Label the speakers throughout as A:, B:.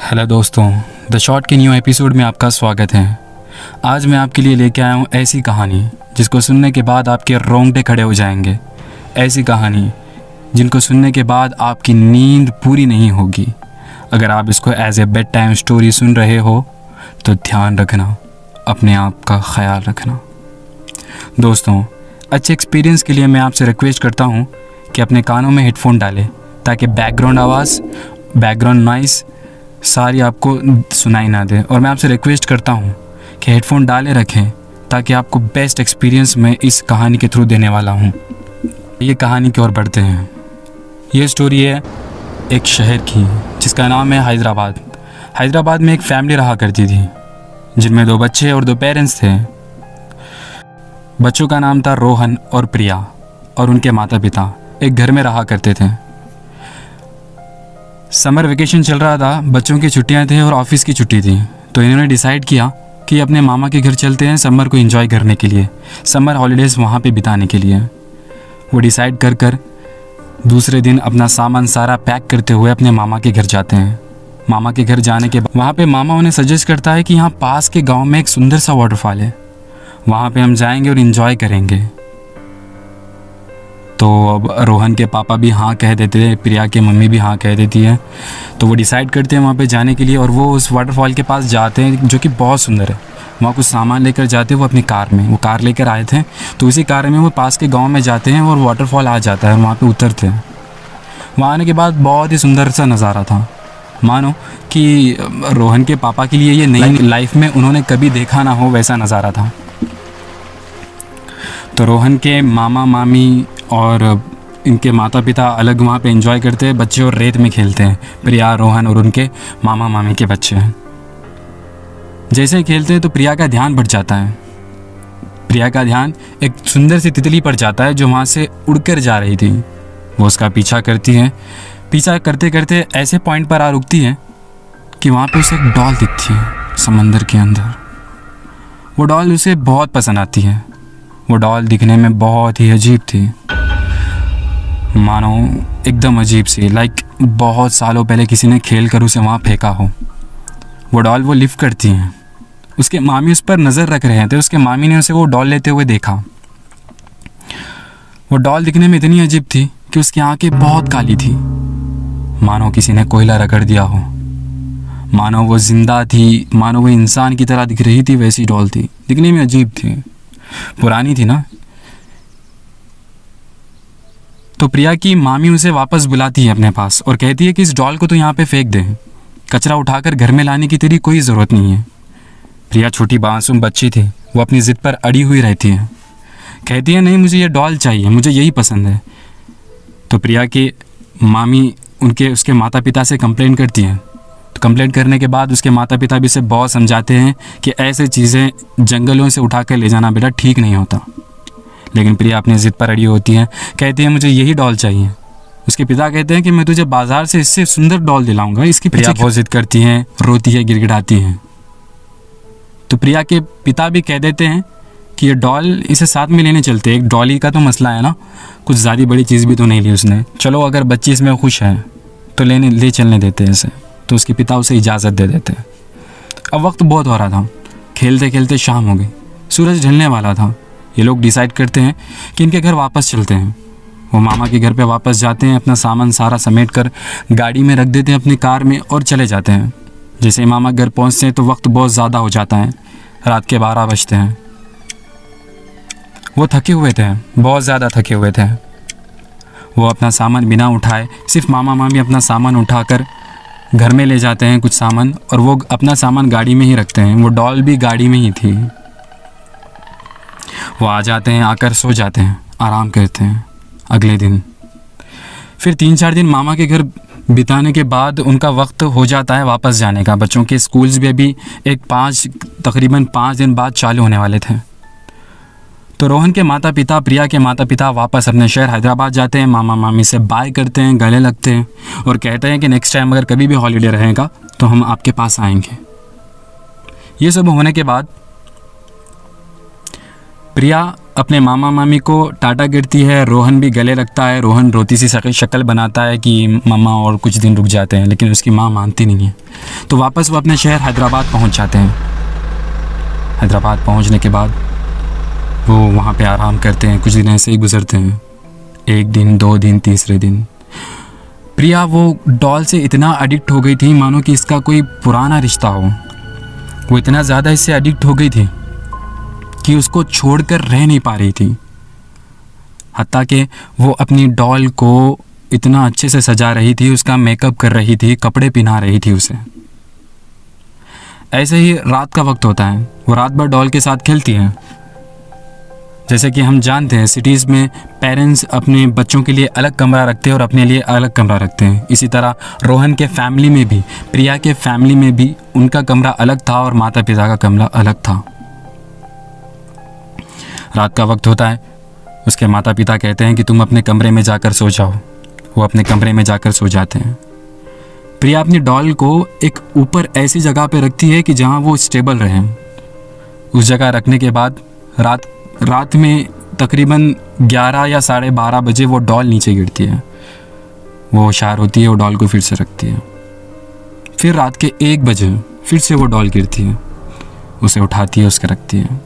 A: Hello दोस्तों, the short के new episode में आपका स्वागत है। आज मैं आपके लिए लेके आया हूँ ऐसी कहानी जिसको सुनने के बाद आपके रोंगटे खड़े हो जाएंगे। ऐसी कहानी जिनको सुनने के बाद आपकी नींद पूरी नहीं होगी। अगर आप इसको as a bed time story सुन रहे हो तो ध्यान रखना, अपने आप का ख्याल रखना। दोस्तों, अच्छे एक्सपीरियंस के लिए मैं आपसे रिक्वेस्ट करता हूँ कि अपने कानों में हेडफोन डालें ताकि बैकग्राउंड आवाज़, बैकग्राउंड नॉइस सारी आपको सुनाई ना दे। और मैं आपसे रिक्वेस्ट करता हूँ कि हेडफोन डाले रखें ताकि आपको बेस्ट एक्सपीरियंस मैं इस कहानी के थ्रू देने वाला हूँ। ये कहानी की ओर बढ़ते हैं। ये स्टोरी है एक शहर की जिसका नाम है हैदराबाद। हैदराबाद में एक फैमिली रहा करती थी जिनमें 2 बच्चे और 2 पेरेंट्स थे। बच्चों का नाम था रोहन और प्रिया और उनके माता पिता एक घर में रहा करते थे। समर वेकेशन चल रहा था, बच्चों की छुट्टियां थी और ऑफिस की छुट्टी थी, तो इन्होंने डिसाइड किया कि अपने मामा के घर चलते हैं समर को एंजॉय करने के लिए, समर हॉलीडेज़ वहाँ पे बिताने के लिए। वो डिसाइड कर दूसरे दिन अपना सामान सारा पैक करते हुए अपने मामा के घर जाते हैं। मामा के घर जाने के बाद वहाँ पे मामा उन्हें सजेस्ट करता है कि यहाँ पास के गाँव में एक सुंदर सा वाटरफॉल है, वहाँ पर हम जाएँगे और इन्जॉय करेंगे। तो अब रोहन के पापा भी हाँ कह देते हैं, प्रिया की मम्मी भी हाँ कह देती है। तो वो डिसाइड करते हैं वहाँ पे जाने के लिए और वो उस वाटरफॉल के पास जाते हैं जो कि बहुत सुंदर है। वहाँ कुछ सामान लेकर जाते हैं वो अपनी कार में, वो कार लेकर आए थे, तो उसी कार में वो पास के गांव में जाते हैं और वाटरफॉल आ जाता है। वहाँ पे उतरते हैं। वहाँ आने के बाद बहुत ही सुंदर सा नज़ारा था। मानो कि रोहन के पापा के लिए ये नई लाइफ में उन्होंने कभी देखा ना हो वैसा नज़ारा था। तो रोहन के मामा मामी और इनके माता पिता अलग वहाँ पे एंजॉय करते हैं, बच्चे और रेत में खेलते हैं। प्रिया, रोहन और उनके मामा मामी के बच्चे हैं। जैसे ही खेलते हैं तो प्रिया का ध्यान बढ़ जाता है। प्रिया का ध्यान एक सुंदर सी तितली पर जाता है जो वहाँ से उड़कर जा रही थी। वो उसका पीछा करती है। पीछा करते करते ऐसे पॉइंट पर आ रुकती है कि वहाँ पे उसे एक डॉल दिखती है समंदर के अंदर। वो डॉल उसे बहुत पसंद आती है। वो डॉल दिखने में बहुत ही अजीब थी, मानो एकदम अजीब सी, लाइक बहुत सालों पहले किसी ने खेल कर उसे वहाँ फेंका हो। वो डॉल वो लिफ्ट करती हैं। उसके मामी उस पर नज़र रख रहे थे। उसके मामी ने उसे वो डॉल लेते हुए देखा। वो डॉल दिखने में इतनी अजीब थी कि उसकी आंखें बहुत काली थी, मानो किसी ने कोयला रगड़ दिया हो। मानो वो जिंदा थी, मानो वो इंसान की तरह दिख रही थी, वैसी डॉल थी। दिखने में अजीब थी, पुरानी थी ना। तो प्रिया की मामी उसे वापस बुलाती है अपने पास और कहती है कि इस डॉल को तो यहाँ पे फेंक दे, कचरा उठाकर घर में लाने की तेरी कोई ज़रूरत नहीं है। प्रिया छोटी मासूम बच्ची थी, वो अपनी ज़िद पर अड़ी हुई रहती है। कहती है नहीं, मुझे ये डॉल चाहिए, मुझे यही पसंद है। तो प्रिया की मामी उसके माता पिता से कंप्लेंट करती है। तो कंप्लेंट करने के बाद उसके माता पिता भी उसे बहुत समझाते हैं कि ऐसे चीज़ें जंगलों से उठा कर ले जाना बेटा ठीक नहीं होता। लेकिन प्रिया अपनी ज़िद पर अड़ी होती है, कहती है मुझे यही डॉल चाहिए। उसके पिता कहते हैं कि मैं तुझे बाजार से इससे सुंदर डॉल दिलाऊंगा। इसकी प्रिया बहुत ज़िद करती हैं, रोती है, गिड़गिड़ाती हैं। तो प्रिया के पिता भी कह देते हैं कि ये डॉल इसे साथ में लेने चलते। एक डॉली का तो मसला है ना, कुछ ज़्यादा बड़ी चीज़ भी तो नहीं ली उसने। चलो अगर बच्ची इसमें खुश है तो ले चलने देते हैं इसे। तो उसके पिता उसे इजाज़त दे देते हैं। अब वक्त बहुत हो रहा था, खेलते खेलते शाम हो गई, सूरज ढलने वाला था। ये लोग डिसाइड करते हैं कि इनके घर वापस चलते हैं। वो मामा के घर पे वापस जाते हैं, अपना सामान सारा समेट कर गाड़ी में रख देते हैं अपनी कार में और चले जाते हैं। जैसे ही मामा घर पहुंचते हैं तो वक्त बहुत ज़्यादा हो जाता है, रात के 12 बजते हैं। वो थके हुए थे, बहुत ज़्यादा थके हुए थे। वो अपना सामान बिना उठाए, सिर्फ मामा मामी अपना सामान उठाकर घर में ले जाते हैं कुछ सामान, और वो अपना सामान गाड़ी में ही रखते हैं। वो डॉल भी गाड़ी में ही थी। वो आ जाते हैं, आकर सो जाते हैं, आराम करते हैं। अगले दिन फिर 3-4 दिन मामा के घर बिताने के बाद उनका वक्त हो जाता है वापस जाने का। बच्चों के स्कूल्स भी अभी तकरीबन 5 दिन बाद चालू होने वाले थे। तो रोहन के माता पिता, प्रिया के माता पिता वापस अपने शहर हैदराबाद जाते हैं। मामा मामी से बाय करते हैं, गले लगते हैं और कहते हैं कि नेक्स्ट टाइम अगर कभी भी हॉलीडे रहेगा तो हम आपके पास आएंगे। ये सब होने के बाद प्रिया अपने मामा मामी को टाटा गिरती है, रोहन भी गले लगता है। रोहन रोती सी शक्ल बनाता है कि मम्मा और कुछ दिन रुक जाते हैं, लेकिन उसकी माँ मानती नहीं है। तो वापस वो अपने शहर हैदराबाद पहुंच जाते हैं। हैदराबाद पहुंचने के बाद वो वहाँ पे आराम करते हैं। कुछ दिन ऐसे ही गुजरते हैं, 1 दिन 2 दिन, तीसरे दिन प्रिया वो डॉल से इतना एडिक्ट हो गई थी मानो कि इसका कोई पुराना रिश्ता हो। वो इतना ज़्यादा इससे एडिक्ट हो गई थी कि उसको छोड़कर रह नहीं पा रही थी। हत्ता कि वो अपनी डॉल को इतना अच्छे से सजा रही थी, उसका मेकअप कर रही थी, कपड़े पहना रही थी उसे। ऐसे ही रात का वक्त होता है, वो रात भर डॉल के साथ खेलती है। जैसे कि हम जानते हैं सिटीज़ में पेरेंट्स अपने बच्चों के लिए अलग कमरा रखते हैं और अपने लिए अलग कमरा रखते हैं। इसी तरह रोहन के फैमिली में भी, प्रिया के फैमिली में भी उनका कमरा अलग था और माता पिता का कमरा अलग था। रात का वक्त होता है, उसके माता पिता कहते हैं कि तुम अपने कमरे में जाकर सो जाओ। वो अपने कमरे में जाकर सो जाते हैं। प्रिया अपनी डॉल को एक ऊपर ऐसी जगह पे रखती है कि जहाँ वो स्टेबल रहे। उस जगह रखने के बाद रात में तकरीबन 11 या 12:30 बजे वो डॉल नीचे गिरती है। वो होशियार होती है, वो डॉल को फिर से रखती है। फिर रात के 1 बजे फिर से वो डॉल गिरती है, उसे उठाती है, उसके रखती है।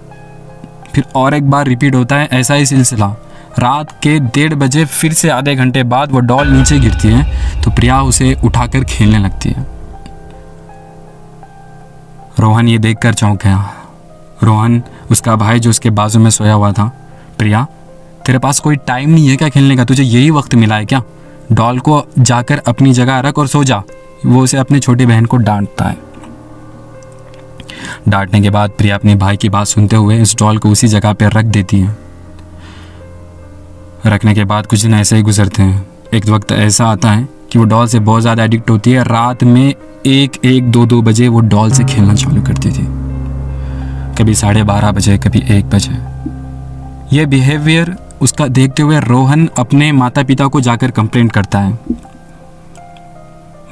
A: फिर और एक बार रिपीट होता है ऐसा ही सिलसिला। रात के 1:30 बजे फिर से आधे घंटे बाद वो डॉल नीचे गिरती है तो प्रिया उसे उठाकर खेलने लगती है। रोहन ये देखकर चौंक गया। रोहन, उसका भाई जो उसके बाजू में सोया हुआ था, प्रिया तेरे पास कोई टाइम नहीं है क्या खेलने का? तुझे यही वक्त मिला है क्या? डॉल को जाकर अपनी जगह रख और सो जा। वो उसे अपनी छोटी बहन को डांटता है। डांटने के बाद प्रिया अपने भाई की बात सुनते हुए इस डॉल को उसी जगह पर रख देती है। रखने के बाद कुछ दिन ऐसे ही गुजरते हैं। एक वक्त ऐसा आता है कि वो डॉल से बहुत ज़्यादा एडिक्ट होती है। रात में 1-2 बजे वो डॉल से खेलना चालू करती थी, कभी 12:30 बजे, कभी 1 बजे। यह बिहेवियर उसका देखते हुए रोहन अपने माता पिता को जाकर कंप्लेंट करता है।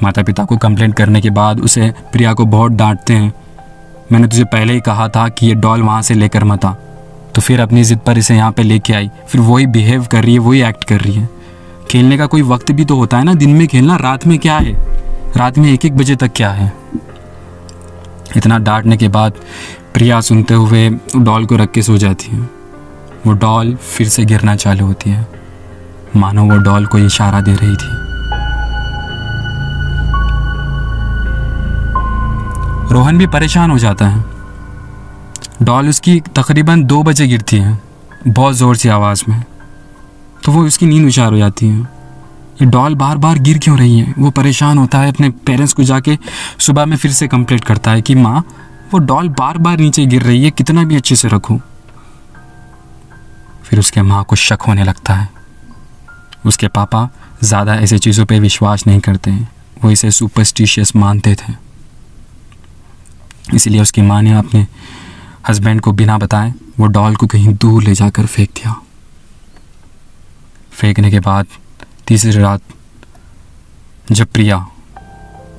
A: माता पिता को कंप्लेंट करने के बाद उसे प्रिया को बहुत डांटते हैं। मैंने तुझे पहले ही कहा था कि ये डॉल वहाँ से लेकर मत आ, तो फिर अपनी ज़िद पर इसे यहाँ पे लेके आई। फिर वही बिहेव कर रही है, वही एक्ट कर रही है। खेलने का कोई वक्त भी तो होता है ना, दिन में खेलना, रात में क्या है? रात में 1-1 बजे तक क्या है? इतना डांटने के बाद प्रिया सुनते हुए डॉल को रख के सो जाती है। वो डॉल फिर से गिरना चालू होती है, मानो वो डॉल को इशारा दे रही थी। रोहन भी परेशान हो जाता है। डॉल उसकी तकरीबन 2 बजे गिरती है, बहुत ज़ोर से आवाज़ में, तो वो उसकी नींद उछार हो जाती है। ये डॉल बार बार गिर क्यों रही है? वो परेशान होता है, अपने पेरेंट्स को जाके सुबह में फिर से कंप्लेंट करता है कि माँ, वो डॉल बार बार नीचे गिर रही है, कितना भी अच्छे से रखूं। फिर उसके माँ को शक होने लगता है। उसके पापा ज़्यादा ऐसे चीज़ों पे विश्वास नहीं करते हैं, वो इसे सुपरस्टिशियस मानते थे। इसीलिए उसकी माँ ने अपने हस्बैंड को बिना बताए वो डॉल को कहीं दूर ले जाकर फेंक दिया। फेंकने के बाद तीसरी रात जब प्रिया,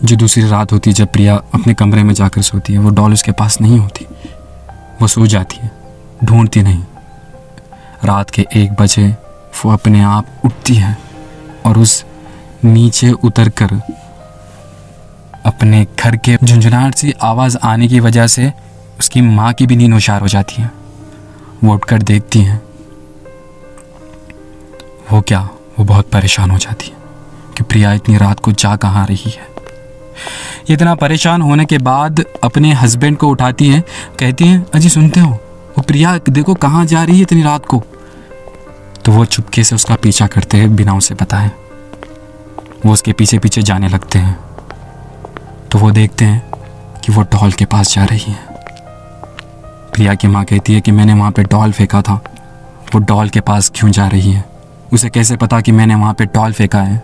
A: जो दूसरी रात होती है जब प्रिया अपने कमरे में जाकर सोती है, वो डॉल उसके पास नहीं होती। वो सो जाती है, ढूंढती नहीं। रात के 1 बजे वो अपने आप उठती है और उस नीचे उतरकर अपने घर के झुंझुनाहट सी आवाज़ आने की वजह से उसकी माँ की भी नींद होशियार हो जाती है। वो उठकर देखती हैं। वो क्या, वो बहुत परेशान हो जाती है कि प्रिया इतनी रात को जा कहाँ रही है। इतना परेशान होने के बाद अपने हस्बैंड को उठाती हैं, कहती हैं, अजी सुनते हो, वो प्रिया देखो कहाँ जा रही है इतनी रात को। तो वो चुपके से उसका पीछा करते हैं बिना उसे बताए। वो उसके पीछे पीछे जाने लगते हैं तो वो देखते हैं कि वो डॉल के पास जा रही है। प्रिया की माँ कहती है कि मैंने वहाँ पे डॉल फेंका था, वो डॉल के पास क्यों जा रही है? उसे कैसे पता कि मैंने वहाँ पे डॉल फेंका है?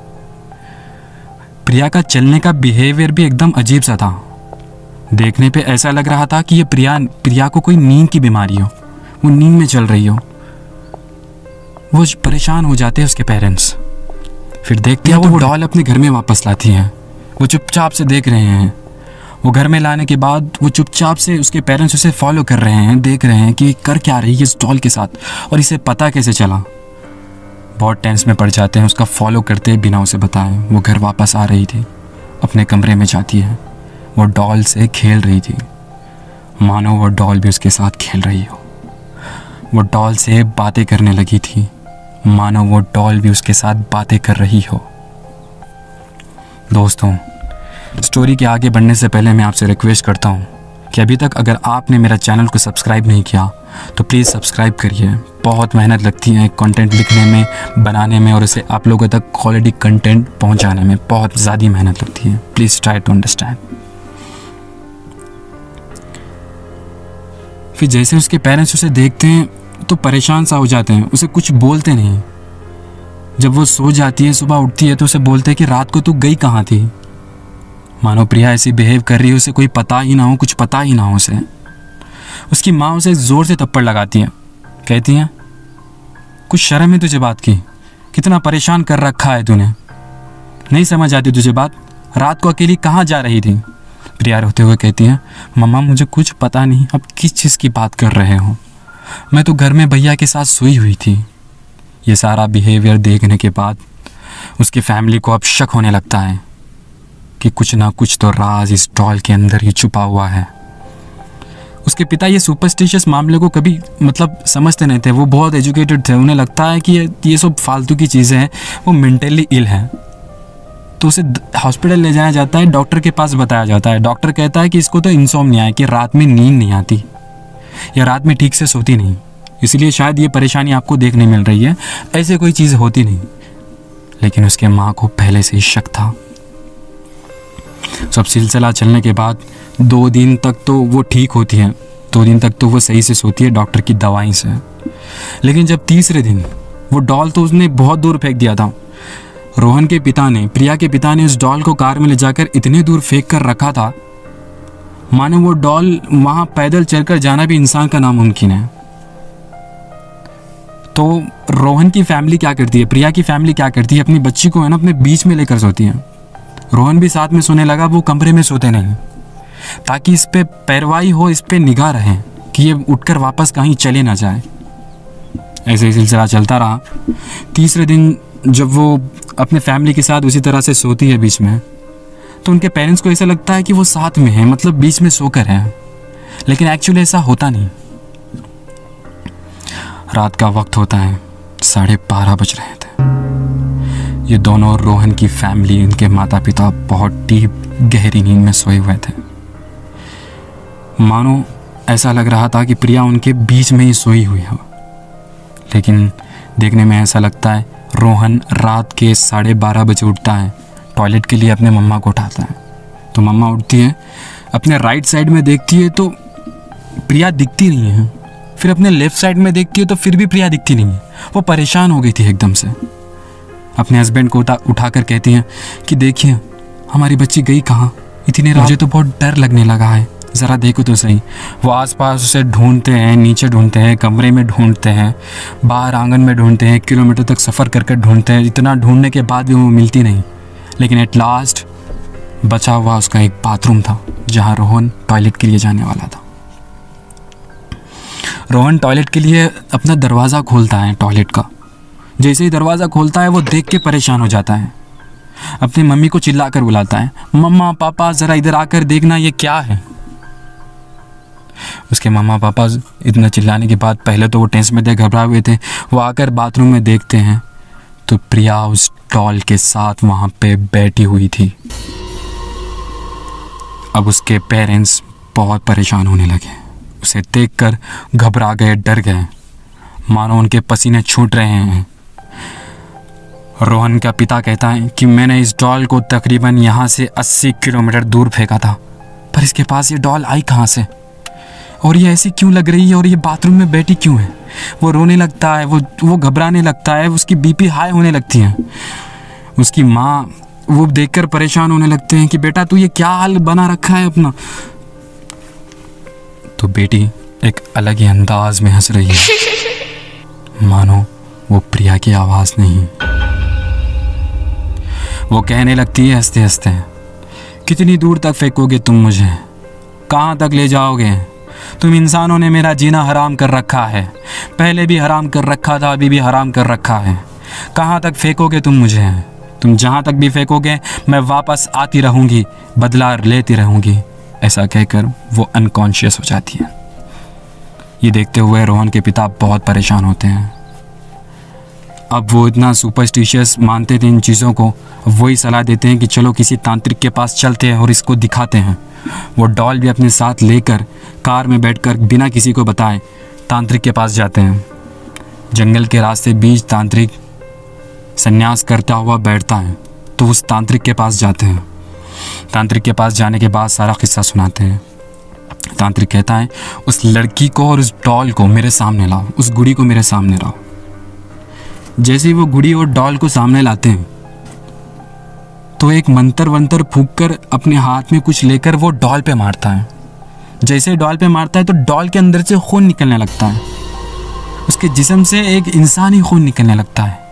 A: प्रिया का चलने का बिहेवियर भी एकदम अजीब सा था। देखने पे ऐसा लग रहा था कि ये प्रिया को कोई नींद की बीमारी हो, वो नींद में चल रही हो। वो परेशान हो जाते हैं उसके पेरेंट्स। फिर देखते हैं वो डॉल अपने घर में वापस लाती हैं। वो चुपचाप से देख रहे हैं। वो घर में लाने के बाद वो चुपचाप से उसके पेरेंट्स उसे फॉलो कर रहे हैं, देख रहे हैं कि कर क्या रही है इस डॉल के साथ और इसे पता कैसे चला। बहुत टेंस में पड़ जाते हैं उसका फॉलो करते बिना उसे बताए। वो घर वापस आ रही थी, अपने कमरे में जाती है, वो डॉल से खेल रही थी, मानो वो डॉल भी उसके साथ खेल रही हो। वो डॉल से बातें करने लगी थी, मानो वो डॉल भी उसके साथ बातें कर रही हो। दोस्तों, स्टोरी के आगे बढ़ने से पहले मैं आपसे रिक्वेस्ट करता हूँ कि अभी तक अगर आपने मेरा चैनल को सब्सक्राइब नहीं किया तो प्लीज़ सब्सक्राइब करिए। बहुत मेहनत लगती है कंटेंट लिखने में, बनाने में और उसे आप लोगों तक क्वालिटी कंटेंट पहुँचाने में बहुत ज़्यादा मेहनत लगती है। Please try to understand. फिर जैसे उसके पेरेंट्स उसे देखते हैं तो परेशान सा हो जाते हैं, उसे कुछ बोलते नहीं। जब वो सो जाती है, सुबह उठती है तो उसे बोलते हैं कि रात को तू गई कहाँ थी। मानो प्रिया ऐसी बिहेव कर रही है, उसे कोई पता ही ना हो, कुछ पता ही ना हो उसे। उसकी माँ उसे ज़ोर से थप्पड़ लगाती है, कहती हैं कुछ शर्म है तुझे बात की, कितना परेशान कर रखा है तूने, नहीं समझ आती तुझे बात, रात को अकेली कहाँ जा रही थी। प्रिया रोते हुए कहती है मम्मा मुझे कुछ पता नहीं, अब किस चीज़ की बात कर रहे हो, मैं तो घर में भैया के साथ सोई हुई थी। ये सारा बिहेवियर देखने के बाद उसकी फैमिली को अब शक होने लगता है कि कुछ ना कुछ तो राज इस डॉल के अंदर ही छुपा हुआ है। उसके पिता ये सुपरस्टिशियस मामले को कभी समझते नहीं थे। वो बहुत एजुकेटेड थे, उन्हें लगता है कि ये सब फालतू की चीज़ें हैं, वो मेंटली इल है। तो उसे हॉस्पिटल ले जाया जाता है, डॉक्टर के पास बताया जाता है। डॉक्टर कहता है कि इसको तो इंसोम्निया है, कि रात में नींद नहीं आती या रात में ठीक से सोती नहीं, इसलिए शायद ये परेशानी आपको देखने मिल रही है, ऐसे कोई चीज़ होती नहीं। लेकिन उसके माँ को पहले से ही शक था। सब सिलसिला चलने के बाद 2 दिन तक तो वो ठीक होती है, 2 दिन तक तो वो सही से सोती है डॉक्टर की दवाई से। लेकिन जब तीसरे दिन वो डॉल तो उसने बहुत दूर फेंक दिया था। रोहन के पिता ने, प्रिया के पिता ने उस डॉल को कार में ले जाकर इतने दूर फेंक कर रखा था मानो वो डॉल वहाँ पैदल चलकर जाना भी इंसान का नामुमकिन है। तो रोहन की फैमिली क्या करती है, प्रिया की फैमिली क्या करती है, अपनी बच्ची को है ना अपने बीच में लेकर सोती है। रोहन भी साथ में सोने लगा, वो कमरे में सोते नहीं ताकि इस पे पैरवाई हो, इस पे निगाह रहे कि ये उठकर वापस कहीं चले ना जाए। ऐसे ही सिलसिला चलता रहा। तीसरे दिन जब वो अपने फैमिली के साथ उसी तरह से सोती है बीच में, तो उनके पेरेंट्स को ऐसा लगता है कि वो साथ में है, मतलब बीच में सोकर है, लेकिन एक्चुअली ऐसा होता नहीं। रात का वक्त होता है, 12:30 बज रहे थे। ये दोनों रोहन की फैमिली, इनके माता पिता बहुत डीप गहरी नींद में सोए हुए थे। मानो ऐसा लग रहा था कि प्रिया उनके बीच में ही सोई हुई हो, लेकिन देखने में ऐसा लगता है रोहन रात के 12:30 बजे उठता है, टॉयलेट के लिए अपने मम्मा को उठाता है। तो मम्मा उठती है, अपने राइट साइड में देखती है तो प्रिया दिखती नहीं है, फिर अपने लेफ्ट साइड में देखती है तो फिर भी प्रिया दिखती नहीं है। वो परेशान हो गई थी एकदम से। अपने हस्बैंड को उठाकर कहती हैं कि देखिए हमारी बच्ची गई कहाँ, इतनी रात, मुझे तो बहुत डर लगने लगा है, ज़रा देखो तो सही। वो आसपास उसे ढूंढते हैं, नीचे ढूंढते हैं, कमरे में ढूंढते हैं, बाहर आंगन में ढूंढते हैं, किलोमीटर तक सफ़र कर ढूंढते हैं। इतना ढूंढने के बाद भी वो मिलती नहीं। लेकिन एट लास्ट बचा हुआ उसका एक बाथरूम था जहाँ रोहन टॉयलेट के लिए जाने वाला था। रोहन टॉयलेट के लिए अपना दरवाज़ा खोलता है टॉयलेट का। जैसे ही दरवाज़ा खोलता है वो देख के परेशान हो जाता है, अपनी मम्मी को चिल्ला कर बुलाता है, मम्मा पापा ज़रा इधर आकर देखना ये क्या है। उसके मम्मा पापा इतना चिल्लाने के बाद पहले तो वो टेंशन में थे, घबराए हुए थे। वो आकर बाथरूम में देखते हैं तो प्रिया उस डॉल के साथ वहाँ पे बैठी हुई थी। अब उसके पेरेंट्स बहुत परेशान होने लगे, उसे देखकर घबरा गए, डर गए, मानो उनके पसीने छूट रहे हैं। रोहन का पिता कहता है कि मैंने इस डॉल को तकरीबन यहाँ से 80 किलोमीटर दूर फेंका था, पर इसके पास ये डॉल आई कहाँ से, और ये ऐसी क्यों लग रही है, और ये बाथरूम में बैठी क्यों है। वो रोने लगता है, वो घबराने लगता है, उसकी बीपी हाई होने लगती है। उसकी माँ वो देखकर परेशान होने लगते हैं कि बेटा तू ये क्या हाल बना रखा है अपना। तो बेटी एक अलग ही अंदाज में हंस रही है, मानो वो प्रिया की आवाज़ नहीं। वो कहने लगती है हंसते हंसते कितनी दूर तक फेंकोगे तुम मुझे? कहाँ तक ले जाओगे? तुम इंसानों ने मेरा जीना हराम कर रखा है, पहले भी हराम कर रखा था, अभी भी हराम कर रखा है। कहाँ तक फेंकोगे तुम मुझे? तुम जहाँ तक भी फेंकोगे मैं वापस आती रहूँगी, बदला लेती रहूँगी। ऐसा कहकर वो अनकॉन्शियस हो जाती है। ये देखते हुए रोहन के पिता बहुत परेशान होते हैं। अब वो इतना सुपरस्टिशियस मानते थे इन चीज़ों को, वही सलाह देते हैं कि चलो किसी तांत्रिक के पास चलते हैं और इसको दिखाते हैं। वो डॉल भी अपने साथ लेकर कार में बैठकर बिना किसी को बताए तांत्रिक के पास जाते हैं। जंगल के रास्ते बीच तांत्रिक संन्यास करता हुआ बैठता है, तो उस तांत्रिक के पास जाते हैं। तांत्रिक के पास जाने के बाद सारा किस्सा सुनाते हैं। तांत्रिक कहता है उस लड़की को और उस डॉल को मेरे सामने लाओ, उस गुड़ी को मेरे सामने लाओ। जैसे ही वो गुड़ी और डॉल को सामने लाते हैं तो एक मंत्र वंतर फूंक कर अपने हाथ में कुछ लेकर वो डॉल पे मारता है। जैसे ही डॉल पे मारता है तो डॉल के अंदर से खून निकलने लगता है। उसके जिस्म से एक इंसानी खून निकलने लगता है।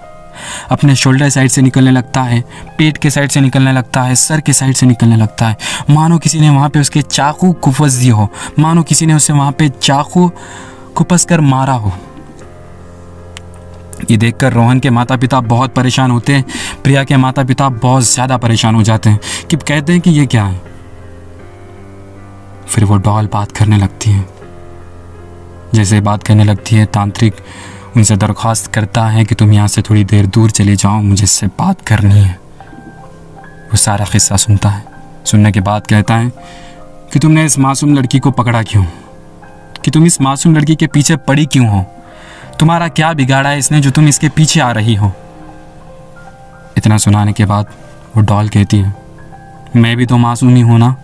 A: अपने शोल्डर साइड से निकलने लगता है, पेट के साइड से निकलने लगता है, सर के साइड से निकलने लगता है। मानो किसी ने वहाँ पे उसके चाकू कुफस दिए हो, मानो किसी ने उसे वहाँ पे चाकू कुपस कर मारा हो। ये देखकर रोहन के माता पिता बहुत परेशान होते हैं। प्रिया के माता पिता बहुत ज़्यादा परेशान हो जाते हैं कि कहते हैं कि ये क्या है। फिर वो डॉल बात करने लगती है। जैसे बात करने लगती है, तांत्रिक उनसे दरख्वास्त करता है कि तुम यहाँ से थोड़ी देर दूर चले जाओ, मुझे इससे बात करनी है। वो सारा किस्सा सुनता है। सुनने के बाद कहता है कि तुमने इस मासूम लड़की को पकड़ा क्यों, कि तुम इस मासूम लड़की के पीछे पड़ी क्यों हो? तुम्हारा क्या बिगाड़ा है इसने जो तुम इसके पीछे आ रही हो? इतना सुनाने के बाद वो डॉल कहती है, मैं भी तो मासूम ही हूँ ना।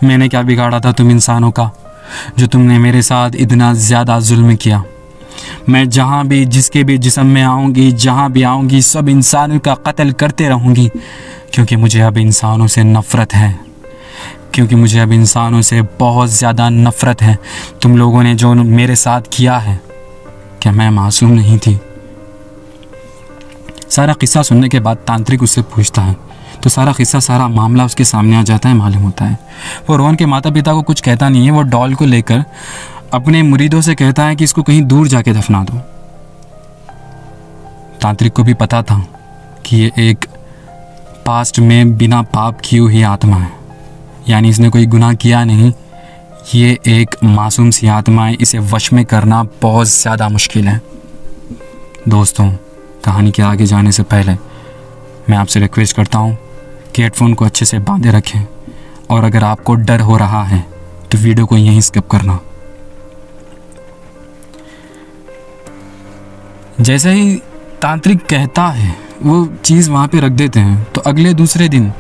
A: मैंने क्या बिगाड़ा था तुम इंसानों का, जो तुमने मेरे साथ इतना ज़्यादा जुल्म किया? मैं जहाँ भी जिसके भी जिस्म में आऊँगी, जहाँ भी आऊँगी, सब इंसानों का कत्ल करते रहूँगी, क्योंकि मुझे अब इंसानों से नफ़रत है, क्योंकि मुझे अब इंसानों से बहुत ज़्यादा नफ़रत है। तुम लोगों ने जो मेरे साथ किया है, क्या मैं मासूम नहीं थी? सारा किस्सा सुनने के बाद तांत्रिक उससे पूछता है तो सारा किस्सा, सारा मामला उसके सामने आ जाता है, मालूम होता है। वो रोहन के माता पिता को कुछ कहता नहीं है। वो डॉल को लेकर अपने मुरीदों से कहता है कि इसको कहीं दूर जाके दफना दो। तांत्रिक को भी पता था कि ये एक पास्ट में बिना पाप की हुई आत्मा है, यानी इसने कोई गुनाह किया नहीं। ये एक मासूम सी आत्मा है, इसे वश में करना बहुत ज़्यादा मुश्किल है। दोस्तों, कहानी के आगे जाने से पहले मैं आपसे रिक्वेस्ट करता हूँ कि हेडफोन को अच्छे से बांधे रखें, और अगर आपको डर हो रहा है तो वीडियो को यहीं स्किप करना। जैसे ही तांत्रिक कहता है वो चीज़ वहाँ पे रख देते हैं, तो अगले दूसरे दिन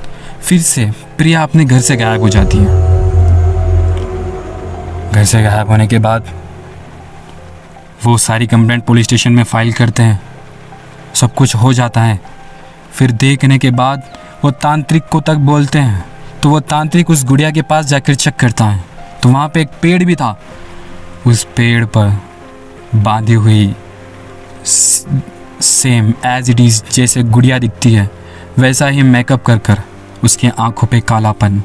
A: फिर से प्रिया अपने घर से गायब हो जाती है। घर से गायब होने के बाद वो सारी कंप्लेंट पुलिस स्टेशन में फ़ाइल करते हैं। सब कुछ हो जाता है। फिर देखने के बाद वो तांत्रिक को तक बोलते हैं, तो वो तांत्रिक उस गुड़िया के पास जाकर चेक करता है, तो वहाँ पे एक पेड़ भी था। उस पेड़ पर बांधी हुई सेम एज इट इज़ जैसे गुड़िया दिखती है, वैसा ही मेकअप कर कर उसकी आंखों पे कालापन,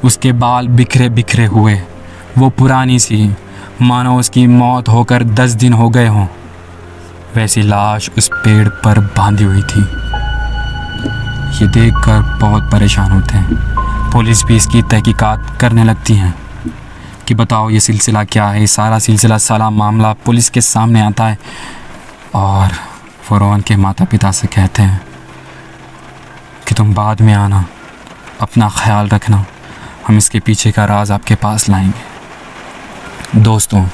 A: उसके बाल बिखरे बिखरे हुए, वो पुरानी सी, मानो उसकी मौत होकर 10 दिन हो गए हों, वैसी लाश उस पेड़ पर बांधी हुई थी। ये देखकर बहुत परेशान होते हैं। पुलिस भी इसकी तहकीकात करने लगती हैं कि बताओ ये सिलसिला क्या है। सारा सिलसिला, सारा मामला पुलिस के सामने आता है, और वो रोहन के माता पिता से कहते हैं कि तुम बाद में आना, अपना ख्याल रखना, हम इसके पीछे का राज आपके पास लाएंगे। दोस्तों,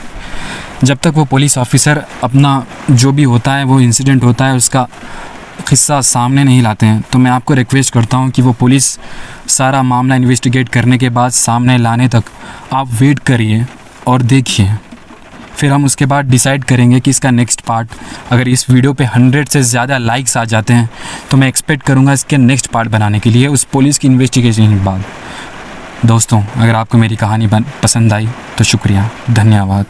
A: जब तक वो पुलिस ऑफिसर अपना जो भी होता है, वो इंसिडेंट होता है, उसका किस्सा सामने नहीं लाते हैं, तो मैं आपको रिक्वेस्ट करता हूँ कि वो पुलिस सारा मामला इन्वेस्टिगेट करने के बाद सामने लाने तक आप वेट करिए और देखिए। फिर हम उसके बाद डिसाइड करेंगे कि इसका नेक्स्ट पार्ट, अगर इस वीडियो पे 100 से ज़्यादा लाइक्स आ जाते हैं तो मैं एक्सपेक्ट करूँगा इसके नेक्स्ट पार्ट बनाने के लिए, उस पुलिस की इन्वेस्टिगेशन के बाद। दोस्तों, अगर आपको मेरी कहानी पसंद आई तो शुक्रिया, धन्यवाद।